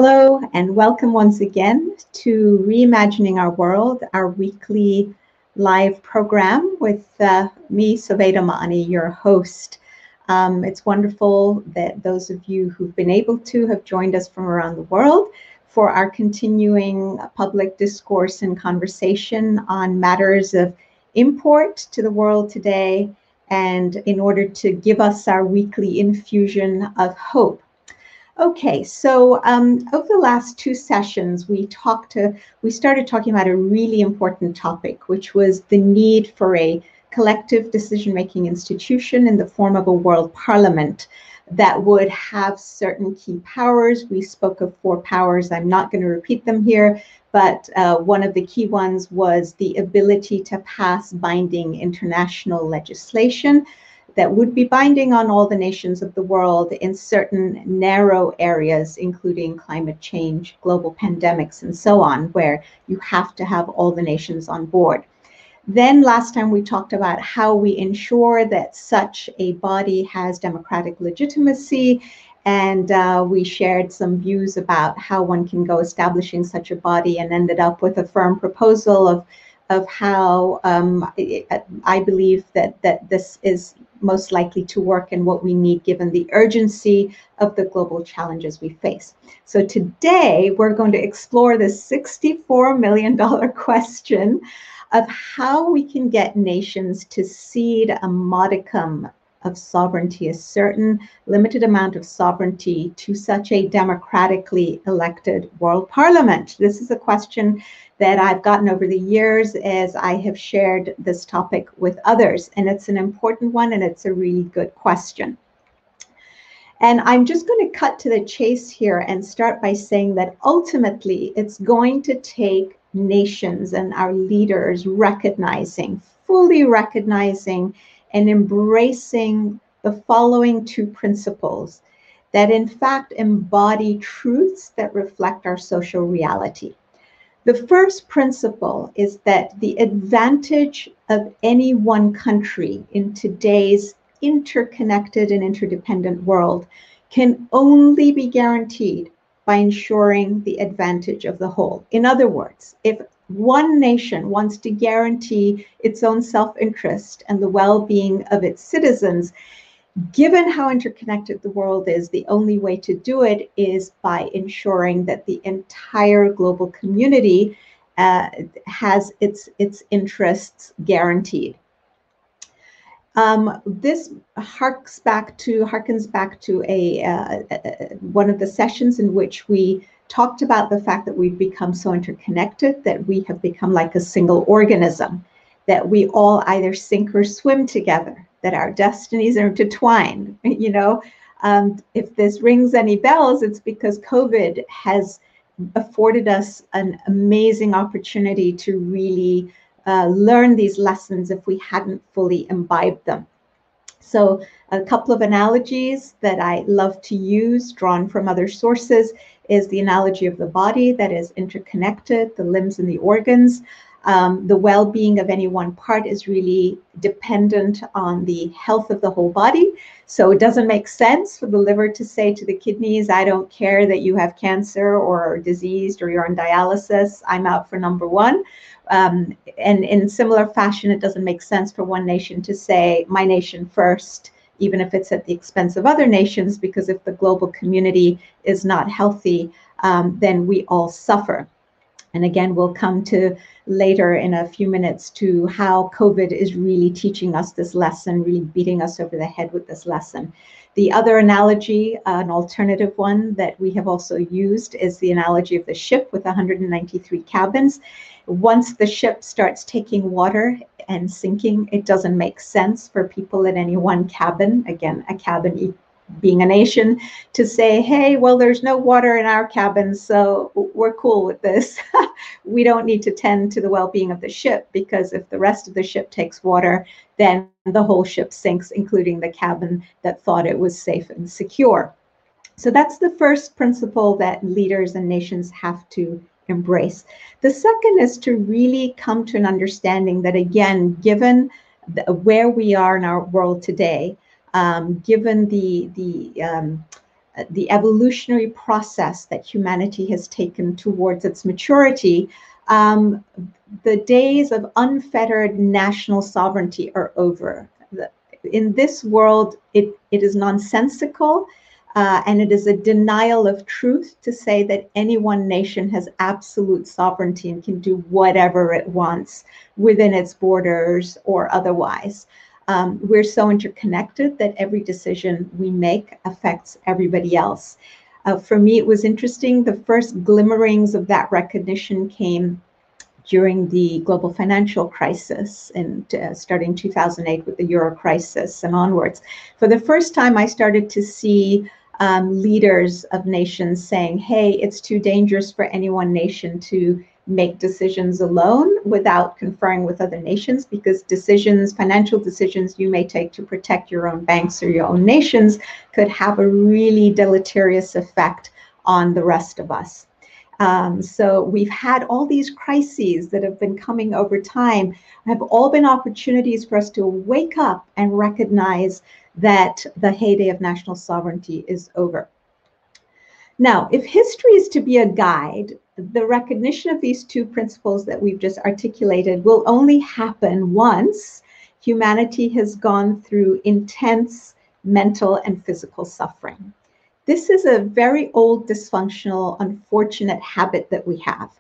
Hello and welcome once again to Reimagining Our World, our weekly live program with me, Soveida Mani, your host. It's wonderful that those of you who've been able to have joined us from around the world for our continuing public discourse and conversation on matters of import to the world today, and in order to give us our weekly infusion of hope. Okay, so over the last two sessions, we started talking about a really important topic, which was the need for a collective decision-making institution in the form of a world parliament that would have certain key powers. We spoke of 4 powers. I'm not going to repeat them here, but one of the key ones was the ability to pass binding international legislation that would be binding on all the nations of the world in certain narrow areas, including climate change, global pandemics, and so on, where you have to have all the nations on board. Then last time we talked about how we ensure that such a body has democratic legitimacy, and we shared some views about how one can go establishing such a body, and ended up with a firm proposal of how I believe that this is most likely to work and what we need given the urgency of the global challenges we face. So today we're going to explore the $64 million question of how we can get nations to cede a modicum of sovereignty, a certain limited amount of sovereignty, to such a democratically elected world parliament. This is a question that I've gotten over the years as I have shared this topic with others, and it's an important one, and it's a really good question. And I'm just going to cut to the chase here and start by saying that ultimately it's going to take nations and our leaders fully recognizing and embracing the following 2 principles that in fact embody truths that reflect our social reality. The first principle is that the advantage of any one country in today's interconnected and interdependent world can only be guaranteed by ensuring the advantage of the whole. In other words, if one nation wants to guarantee its own self-interest and the well-being of its citizens, given how interconnected the world is, the only way to do it is by ensuring that the entire global community has its interests guaranteed. This harkens back to one of the sessions in which we talked about the fact that we've become so interconnected that we have become like a single organism, that we all either sink or swim together, that our destinies are intertwined. If this rings any bells, it's because COVID has afforded us an amazing opportunity to really learn these lessons if we hadn't fully imbibed them. So a couple of analogies that I love to use, drawn from other sources, is the analogy of the body that is interconnected, the limbs and the organs. The well-being of any one part is really dependent on the health of the whole body. So it doesn't make sense for the liver to say to the kidneys, I don't care that you have cancer or are diseased or you're on dialysis, I'm out for number 1. And in similar fashion, it doesn't make sense for one nation to say, my nation first, even if it's at the expense of other nations, because if the global community is not healthy, then we all suffer. And again, we'll come to later in a few minutes to how COVID is really teaching us this lesson, really beating us over the head with this lesson. The other analogy, an alternative one that we have also used, is the analogy of the ship with 193 cabins. Once the ship starts taking water and sinking, it doesn't make sense for people in any one cabin, again, a cabin being a nation, to say, hey, well, there's no water in our cabin, so we're cool with this. We don't need to tend to the well-being of the ship, because if the rest of the ship takes water, then the whole ship sinks, including the cabin that thought it was safe and secure. So that's the first principle that leaders and nations have to embrace. The second is to really come to an understanding that, again, given where we are in our world today, given the the evolutionary process that humanity has taken towards its maturity, the days of unfettered national sovereignty are over. In this world, it is nonsensical, and it is a denial of truth to say that any one nation has absolute sovereignty and can do whatever it wants within its borders or otherwise. We're so interconnected that every decision we make affects everybody else. For me, it was interesting. The first glimmerings of that recognition came during the global financial crisis, and starting 2008 with the euro crisis and onwards. For the first time, I started to see leaders of nations saying, hey, it's too dangerous for any one nation to make decisions alone without conferring with other nations, because decisions, financial decisions you may take to protect your own banks or your own nations could have a really deleterious effect on the rest of us. So we've had all these crises that have been coming over time, have all been opportunities for us to wake up and recognize that the heyday of national sovereignty is over. Now, if history is to be a guide, the recognition of these two principles that we've just articulated will only happen once humanity has gone through intense mental and physical suffering. This is a very old, dysfunctional, unfortunate habit that we have,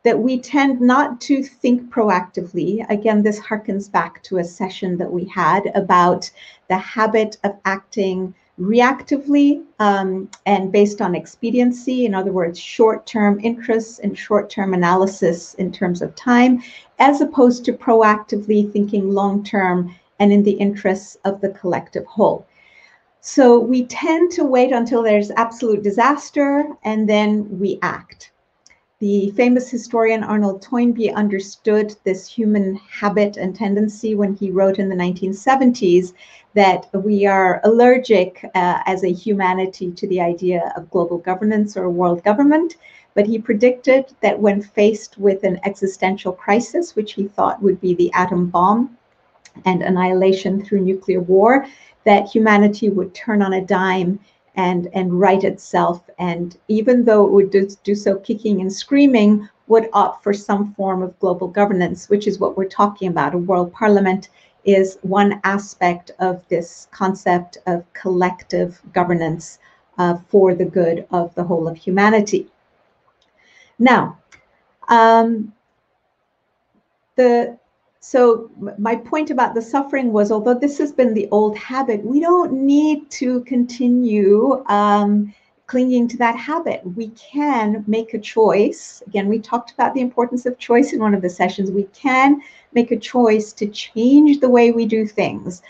that we tend not to think proactively. Again, this harkens back to a session that we had about the habit of acting reactively and based on expediency. In other words, short-term interests and short-term analysis in terms of time, as opposed to proactively thinking long-term and in the interests of the collective whole. So we tend to wait until there's absolute disaster and then we act. The famous historian Arnold Toynbee understood this human habit and tendency when he wrote in the 1970s that we are allergic as a humanity to the idea of global governance or world government. But he predicted that when faced with an existential crisis, which he thought would be the atom bomb and annihilation through nuclear war, that humanity would turn on a dime and right itself. And even though it would do so kicking and screaming, would opt for some form of global governance, which is what we're talking about. A world parliament is one aspect of this concept of collective governance for the good of the whole of humanity. Now, so my point about the suffering was, although this has been the old habit, we don't need to continue clinging to that habit. We can make a choice. Again, we talked about the importance of choice in one of the sessions. We can make a choice to change the way we do things.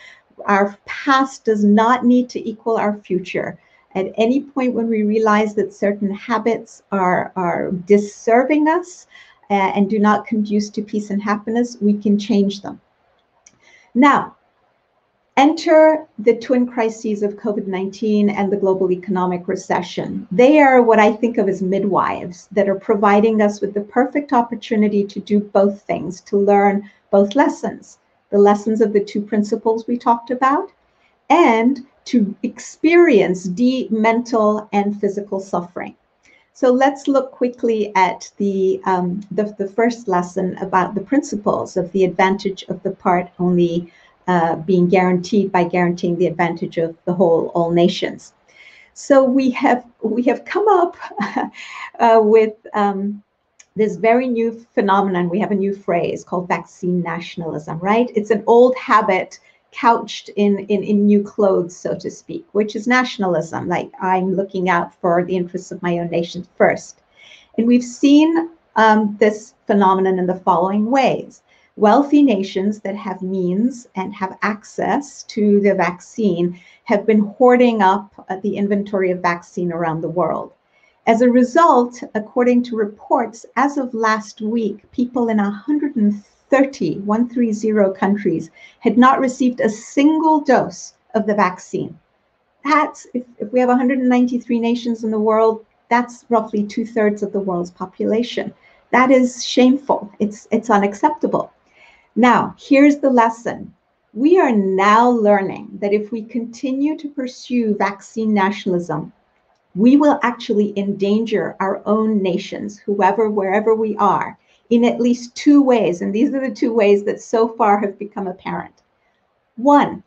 Our past does not need to equal our future. At any point when we realize that certain habits are disserving us, and do not conduce to peace and happiness, we can change them. Now, enter the twin crises of COVID-19 and the global economic recession. They are what I think of as midwives that are providing us with the perfect opportunity to do both things, to learn both lessons, the lessons of the two principles we talked about, and to experience deep mental and physical suffering. So let's look quickly at the first lesson about the principles of the advantage of the part only being guaranteed by guaranteeing the advantage of the whole, all nations. So we have come up with this very new phenomenon. We have a new phrase called vaccine nationalism, right? It's an old habit couched in new clothes, so to speak, which is nationalism, like I'm looking out for the interests of my own nation first. And we've seen this phenomenon in the following ways. Wealthy nations that have means and have access to the vaccine have been hoarding up the inventory of vaccine around the world. As a result, according to reports, as of last week, people in 130 countries had not received a single dose of the vaccine. That's, if we have 193 nations in the world, that's roughly 2/3 of the world's population. That is shameful. It's unacceptable. Now, here's the lesson. We are now learning that if we continue to pursue vaccine nationalism, we will actually endanger our own nations, wherever we are, in at least two ways. And these are the two ways that so far have become apparent. One,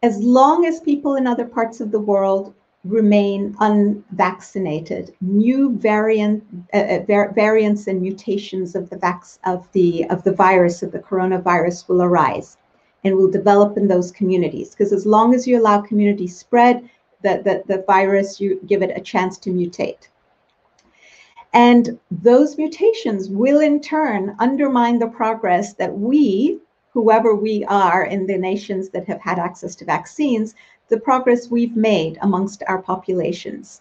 as long as people in other parts of the world remain unvaccinated, new variants and mutations of the virus, of the coronavirus, will arise and will develop in those communities. Because as long as you allow community spread, the virus, you give it a chance to mutate. And those mutations will in turn undermine the progress that we, whoever we are in the nations that have had access to vaccines, the progress we've made amongst our populations.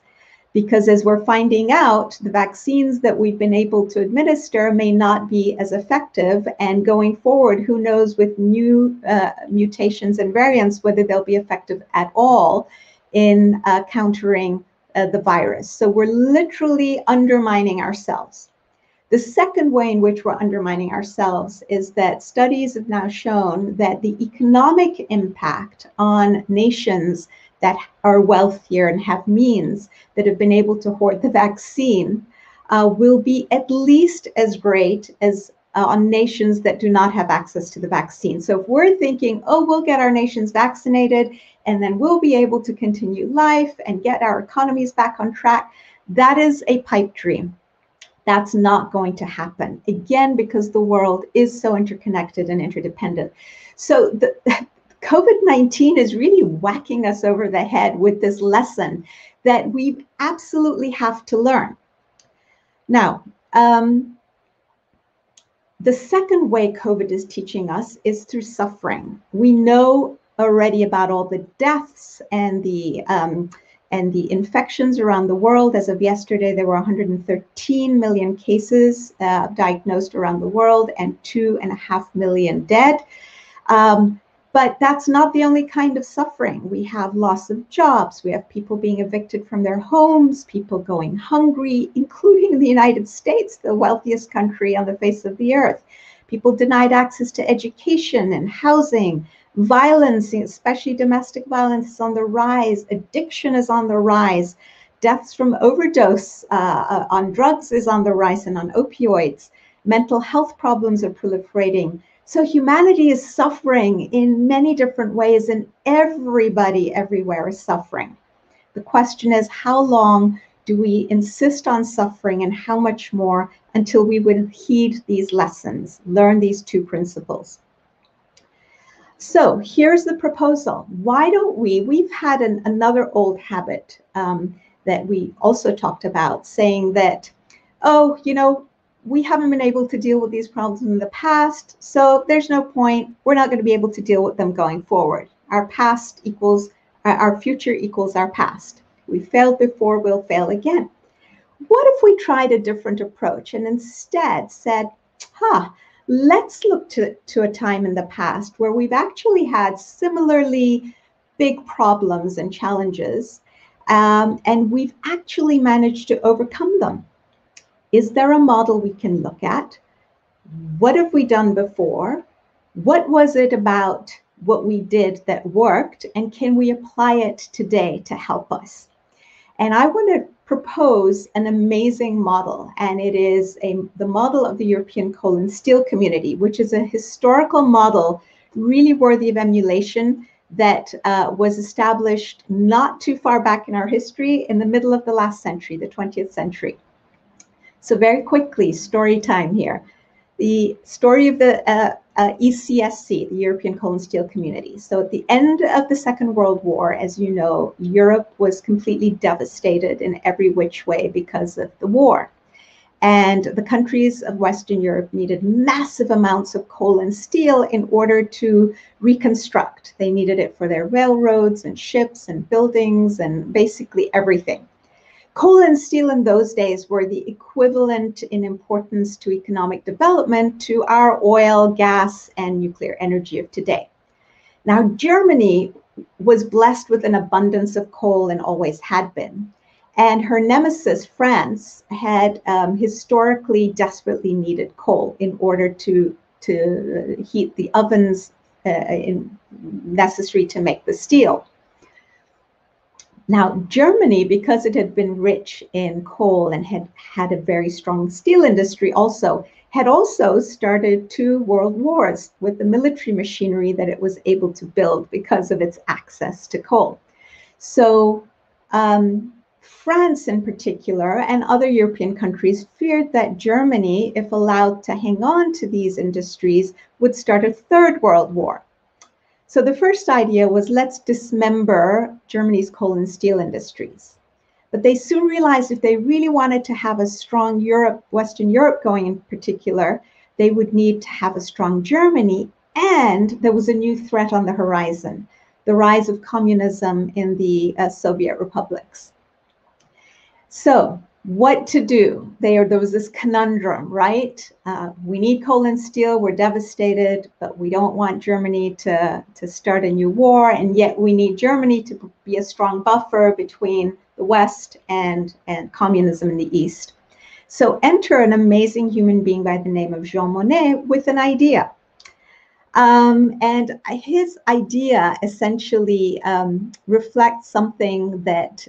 Because as we're finding out, the vaccines that we've been able to administer may not be as effective, and going forward, who knows with new mutations and variants whether they'll be effective at all in countering the virus. So we're literally undermining ourselves. The second way in which we're undermining ourselves is that studies have now shown that the economic impact on nations that are wealthier and have means, that have been able to hoard the vaccine, will be at least as great as on nations that do not have access to the vaccine. So if we're thinking, oh, we'll get our nations vaccinated and then we'll be able to continue life and get our economies back on track, that is a pipe dream. That's not going to happen, again, because the world is so interconnected and interdependent. So the COVID-19 is really whacking us over the head with this lesson that we absolutely have to learn. Now, the second way COVID is teaching us is through suffering. We know already about all the deaths and the infections around the world. As of yesterday, there were 113 million cases diagnosed around the world and 2.5 million dead. But that's not the only kind of suffering. We have loss of jobs. We have people being evicted from their homes, people going hungry, including the United States, the wealthiest country on the face of the earth. People denied access to education and housing. Violence, especially domestic violence, is on the rise. Addiction is on the rise. Deaths from overdose on drugs is on the rise, and on opioids. Mental health problems are proliferating. So humanity is suffering in many different ways, and everybody everywhere is suffering. The question is, how long do we insist on suffering, and how much more until we will heed these lessons, learn these two principles? So here's the proposal. Why don't we've had another old habit that we also talked about, saying that, oh, we haven't been able to deal with these problems in the past, so there's no point. We're not going to be able to deal with them going forward. Our past equals, our future equals our past. We failed before, we'll fail again. What if we tried a different approach and instead said, let's look to a time in the past where we've actually had similarly big problems and challenges, and we've actually managed to overcome them. Is there a model we can look at? What have we done before? What was it about what we did that worked? And can we apply it today to help us? And I want to propose an amazing model, and it is the model of the European coal and steel community, which is a historical model really worthy of emulation that was established not too far back in our history, in the middle of the last century, the 20th century. So very quickly, story time here. The story of the ECSC, the European Coal and Steel Community. So at the end of the Second World War, as you know, Europe was completely devastated in every which way because of the war. And the countries of Western Europe needed massive amounts of coal and steel in order to reconstruct. They needed it for their railroads and ships and buildings and basically everything. Coal and steel in those days were the equivalent in importance to economic development to our oil, gas, and nuclear energy of today. Now, Germany was blessed with an abundance of coal and always had been. And her nemesis, France, had historically desperately needed coal in order to heat the ovens necessary to make the steel. Now, Germany, because it had been rich in coal and had a very strong steel industry had also started 2 world wars with the military machinery that it was able to build because of its access to coal. So France in particular and other European countries feared that Germany, if allowed to hang on to these industries, would start a 3rd World War. So the first idea was, let's dismember Germany's coal and steel industries. But they soon realized if they really wanted to have a strong Europe, Western Europe going in particular, they would need to have a strong Germany. And there was a new threat on the horizon, the rise of communism in the Soviet republics. So what to do? There was this conundrum, right? We need coal and steel, we're devastated, but we don't want Germany to start a new war, and yet we need Germany to be a strong buffer between the West and communism in the East. So enter an amazing human being by the name of Jean Monnet with an idea. And his idea essentially reflects something that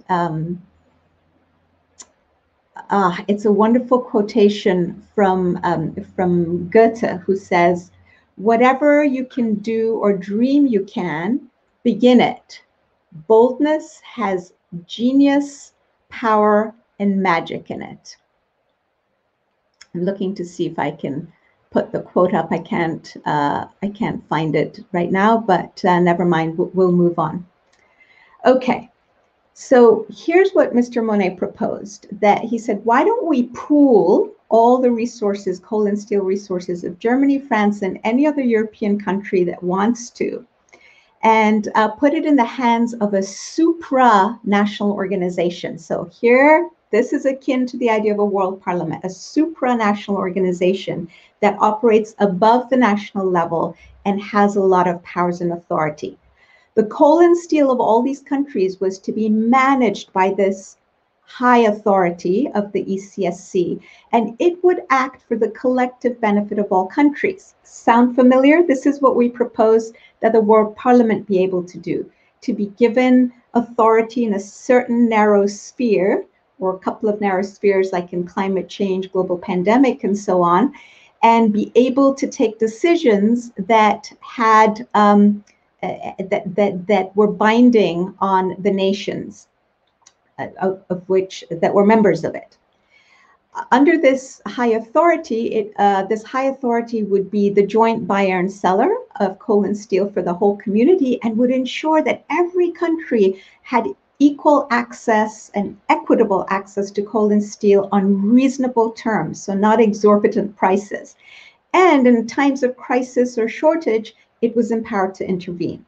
it's a wonderful quotation from Goethe, who says, "Whatever you can do or dream you can, begin it. Boldness has genius, power, and magic in it." I'm looking to see if I can put the quote up. I can't find it right now, but never mind. We'll move on. Okay. So here's what Mr. Monnet proposed, that he said, why don't we pool all the resources, coal and steel resources of Germany, France, and any other European country that wants to, and put it in the hands of a supranational organization. So here, this is akin to the idea of a world parliament, a supranational organization that operates above the national level and has a lot of powers and authority. The coal and steel of all these countries was to be managed by this high authority of the ECSC, and it would act for the collective benefit of all countries. Sound familiar? This is what we propose that the World Parliament be able to do, to be given authority in a certain narrow sphere, or a couple of narrow spheres like in climate change, global pandemic, and so on, and be able to take decisions that had that were binding on the nations of which that were members of it. Under this high authority, this high authority would be the joint buyer and seller of coal and steel for the whole community, and would ensure that every country had equal access and equitable access to coal and steel on reasonable terms, so not exorbitant prices. And in times of crisis or shortage, it was empowered to intervene.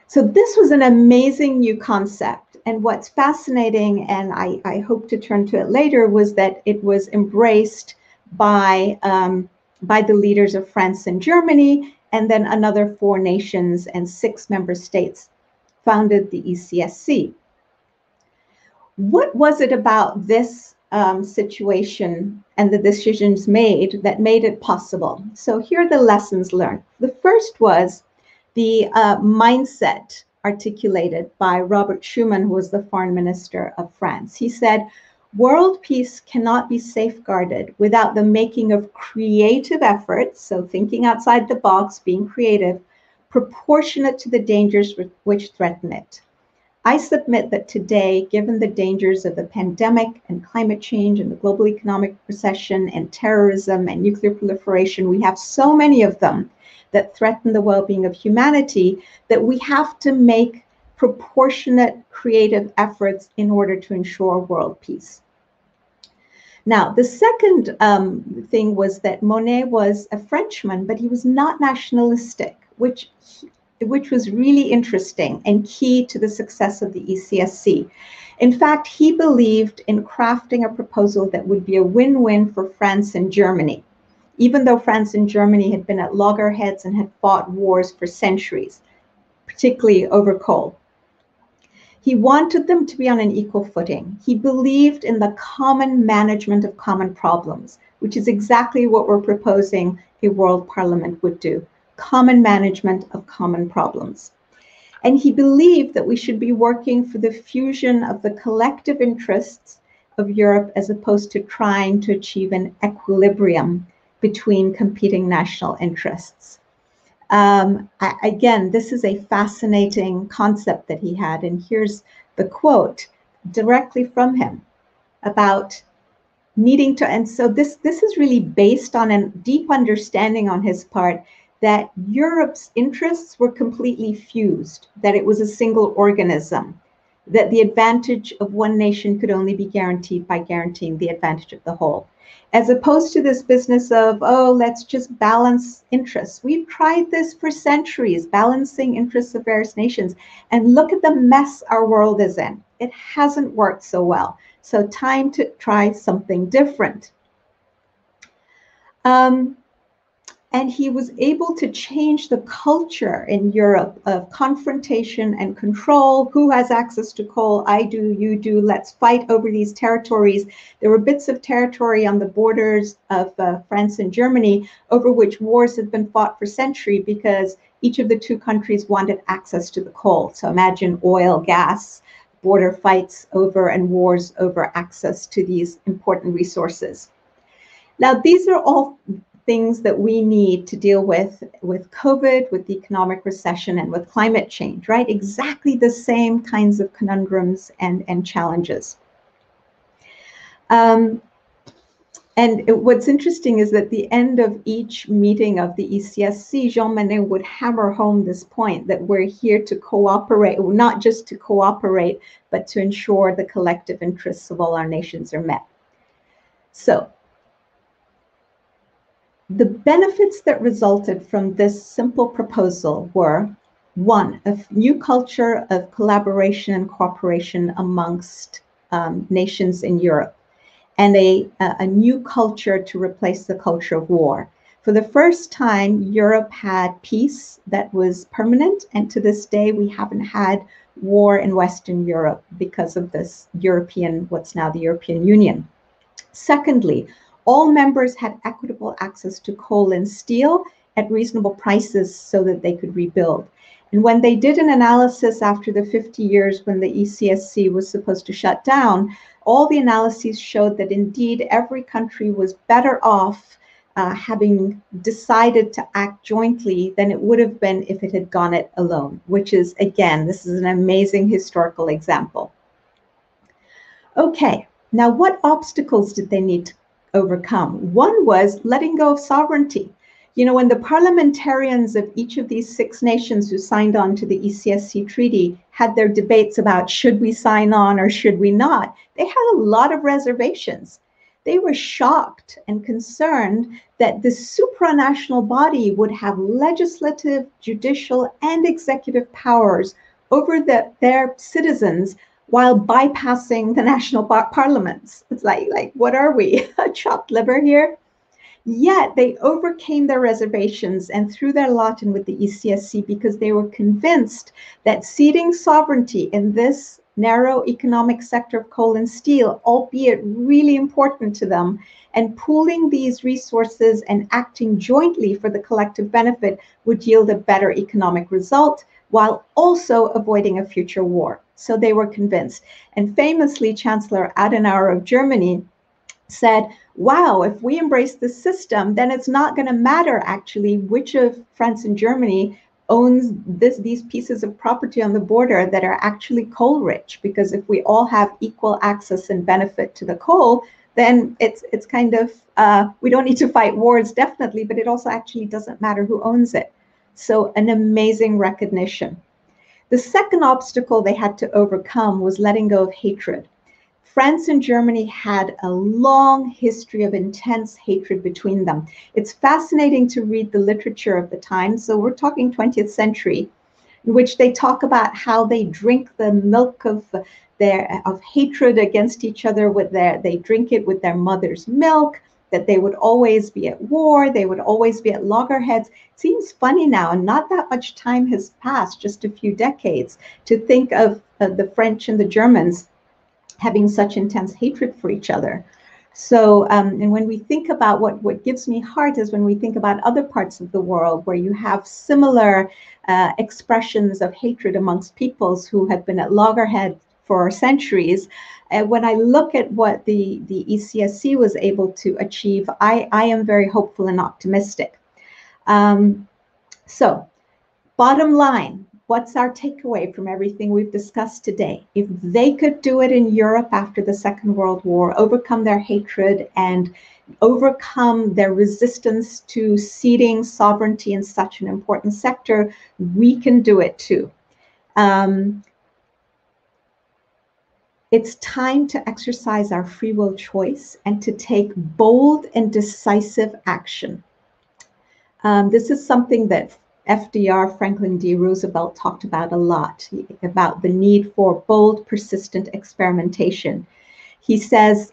So this was an amazing new concept. And what's fascinating, and I hope to turn to it later, was that it was embraced by the leaders of France and Germany, and then another 4 nations and 6 member states founded the ECSC. What was it about this situation and the decisions made that made it possible? So here are the lessons learned. The first was the mindset articulated by Robert Schuman, who was the foreign minister of France. He said, world peace cannot be safeguarded without the making of creative efforts, so thinking outside the box, being creative, proportionate to the dangers which threaten it. I submit that today, given the dangers of the pandemic and climate change and the global economic recession and terrorism and nuclear proliferation, we have so many of them that threaten the well-being of humanity, that we have to make proportionate creative efforts in order to ensure world peace. Now, the second thing was that Monnet was a Frenchman, but he was not nationalistic, which was really interesting and key to the success of the ECSC. In fact, he believed in crafting a proposal that would be a win-win for France and Germany, even though France and Germany had been at loggerheads and had fought wars for centuries, particularly over coal. He wanted them to be on an equal footing. He believed in the common management of common problems, which is exactly what we're proposing a world parliament would do. Common management of common problems. And he believed that we should be working for the fusion of the collective interests of Europe as opposed to trying to achieve an equilibrium between competing national interests. Again, this is a fascinating concept that he had, and here's the quote directly from him about needing to, and so this is really based on a deep understanding on his part that Europe's interests were completely fused, that it was a single organism, that the advantage of one nation could only be guaranteed by guaranteeing the advantage of the whole. As opposed to this business of, oh, let's just balance interests. We've tried this for centuries, balancing interests of various nations, and look at the mess our world is in. It hasn't worked so well. So time to try something different. And he was able to change the culture in Europe of confrontation and control. Who has access to coal? I do, you do. Let's fight over these territories. There were bits of territory on the borders of France and Germany over which wars had been fought for centuries because each of the two countries wanted access to the coal. So imagine oil, gas, border fights over and wars over access to these important resources. Now, these are all things that we need to deal with COVID, with the economic recession, and with climate change, right? Exactly the same kinds of conundrums and challenges. And what's interesting is that at the end of each meeting of the ECSC, Jean Monnet would hammer home this point that we're here to cooperate, not just to cooperate, but to ensure the collective interests of all our nations are met. So, the benefits that resulted from this simple proposal were, one, a new culture of collaboration and cooperation amongst nations in Europe, and a new culture to replace the culture of war. For the first time, Europe had peace that was permanent, and to this day, we haven't had war in Western Europe because of this European, what's now the European Union. Secondly, all members had equitable access to coal and steel at reasonable prices so that they could rebuild. And when they did an analysis after the 50 years when the ECSC was supposed to shut down, all the analyses showed that indeed every country was better off having decided to act jointly than it would have been if it had gone it alone, which is, again, this is an amazing historical example. Okay, now what obstacles did they need to overcome? One was letting go of sovereignty. You know, when the parliamentarians of each of these 6 nations who signed on to the ECSC treaty had their debates about should we sign on or should we not, they had a lot of reservations. They were shocked and concerned that the supranational body would have legislative, judicial, and executive powers over their citizens while bypassing the national parliaments. It's like what are we, a chopped liver here? Yet they overcame their reservations and threw their lot in with the ECSC because they were convinced that ceding sovereignty in this narrow economic sector of coal and steel, albeit really important to them, and pooling these resources and acting jointly for the collective benefit would yield a better economic result while also avoiding a future war. So they were convinced. And famously, Chancellor Adenauer of Germany said, wow, if we embrace this system, then it's not going to matter actually which of France and Germany owns these pieces of property on the border that are actually coal rich, because if we all have equal access and benefit to the coal, then it's kind of, we don't need to fight wars, definitely, but it also actually doesn't matter who owns it. So an amazing recognition. The second obstacle they had to overcome was letting go of hatred. France and Germany had a long history of intense hatred between them. It's fascinating to read the literature of the time. So we're talking 20th century, in which they talk about how they drink the milk of hatred against each other they drink it with their mother's milk, that they would always be at war, they would always be at loggerheads. It seems funny now, and not that much time has passed, just a few decades, to think of the French and the Germans having such intense hatred for each other. So, and when we think about what gives me heart is when we think about other parts of the world where you have similar expressions of hatred amongst peoples who have been at loggerheads for centuries. When I look at what the ECSC was able to achieve, I am very hopeful and optimistic. So, bottom line, what's our takeaway from everything we've discussed today? If they could do it in Europe after the Second World War, overcome their hatred and overcome their resistance to ceding sovereignty in such an important sector, we can do it too. It's time to exercise our free will choice and to take bold and decisive action. This is something that FDR, Franklin D. Roosevelt, talked about a lot, about the need for bold, persistent experimentation. He says,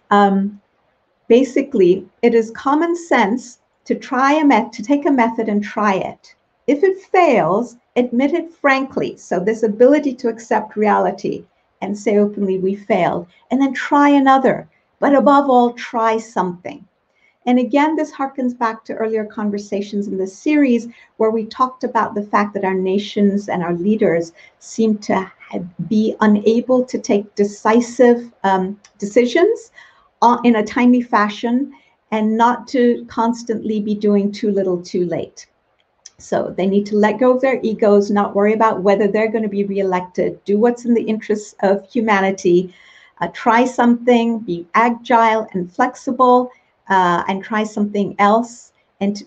basically, it is common sense to take a method and try it. If it fails, admit it frankly. So this ability to accept reality and say openly we failed, and then try another. But above all, try something. And again, this harkens back to earlier conversations in this series where we talked about the fact that our nations and our leaders seem to be unable to take decisive decisions in a timely fashion and not to constantly be doing too little too late. So they need to let go of their egos, not worry about whether they're going to be reelected, do what's in the interests of humanity, try something, be agile and flexible, and try something else, and to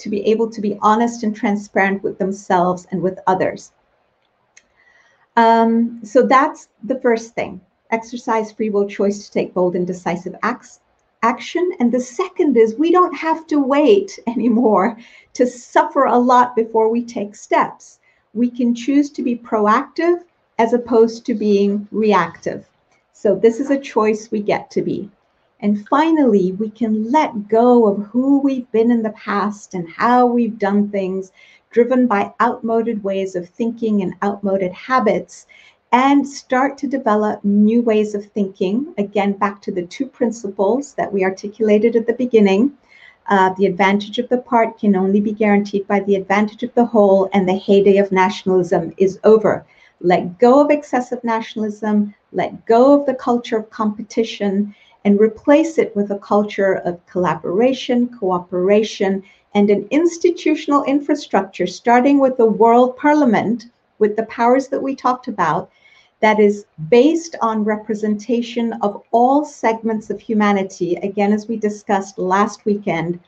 be able to be honest and transparent with themselves and with others. So that's the first thing. Exercise free will choice to take bold and decisive action. And the second is we don't have to wait anymore to suffer a lot before we take steps. We can choose to be proactive as opposed to being reactive. So this is a choice we get to be. And finally, we can let go of who we've been in the past and how we've done things, driven by outmoded ways of thinking and outmoded habits, and start to develop new ways of thinking. Again, back to the two principles that we articulated at the beginning. The advantage of the part can only be guaranteed by the advantage of the whole, and the heyday of nationalism is over. Let go of excessive nationalism, let go of the culture of competition, and replace it with a culture of collaboration, cooperation, and an institutional infrastructure, starting with the World Parliament, with the powers that we talked about, that is based on representation of all segments of humanity, again, as we discussed last weekend,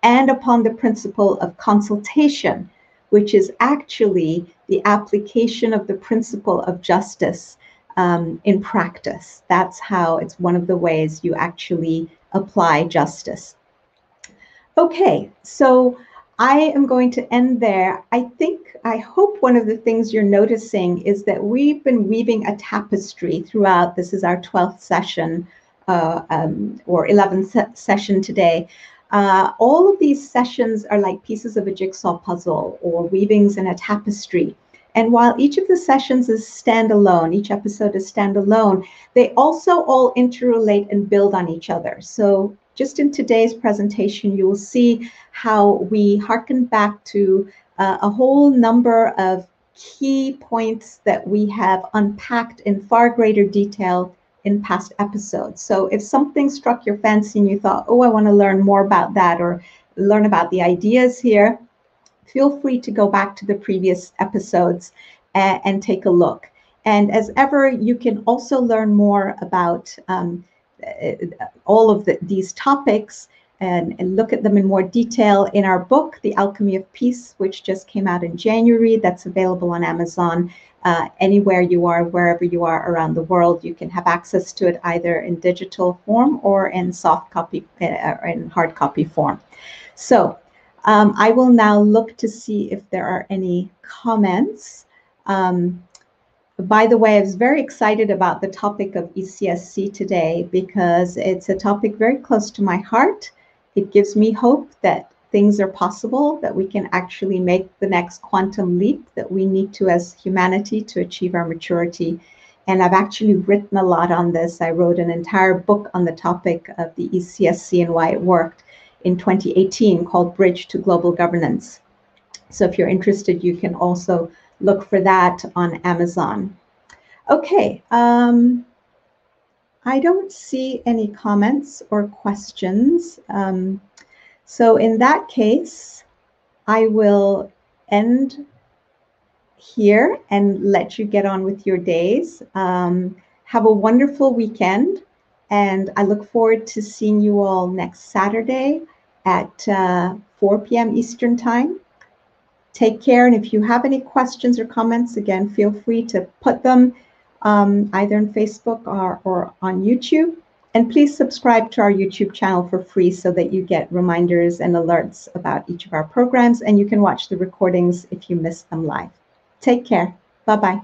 and upon the principle of consultation, which is actually the application of the principle of justice in practice. That's how it's one of the ways you actually apply justice. Okay, so I am going to end there. I hope one of the things you're noticing is that we've been weaving a tapestry throughout. This is our 12th session or 11th session today. All of these sessions are like pieces of a jigsaw puzzle or weavings in a tapestry. And while each of the sessions is standalone, each episode is standalone, they also all interrelate and build on each other. So just in today's presentation, you will see how we harken back to a whole number of key points that we have unpacked in far greater detail in past episodes. So if something struck your fancy and you thought, oh, I want to learn more about that or learn about the ideas here, feel free to go back to the previous episodes and take a look. And as ever, you can also learn more about all of these topics and look at them in more detail in our book, The Alchemy of Peace, which just came out in January. That's available on Amazon. Anywhere you are, wherever you are around the world, you can have access to it either in digital form or in soft copy or in hard copy form. So I will now look to see if there are any comments. By the way, I was very excited about the topic of ECSC today because it's a topic very close to my heart. It gives me hope that things are possible, that we can actually make the next quantum leap that we need to as humanity to achieve our maturity And I've actually written a lot on this. I wrote an entire book on the topic of the ECSC and why it worked in 2018 called Bridge to Global Governance. So if you're interested, you can also look for that on Amazon. Okay, I don't see any comments or questions. So in that case, I will end here and let you get on with your days. Have a wonderful weekend, and I look forward to seeing you all next Saturday at 4 p.m. Eastern Time. Take care, and if you have any questions or comments, again, feel free to put them either on Facebook or on YouTube. And please subscribe to our YouTube channel for free so that you get reminders and alerts about each of our programs, and you can watch the recordings if you miss them live. Take care. Bye-bye.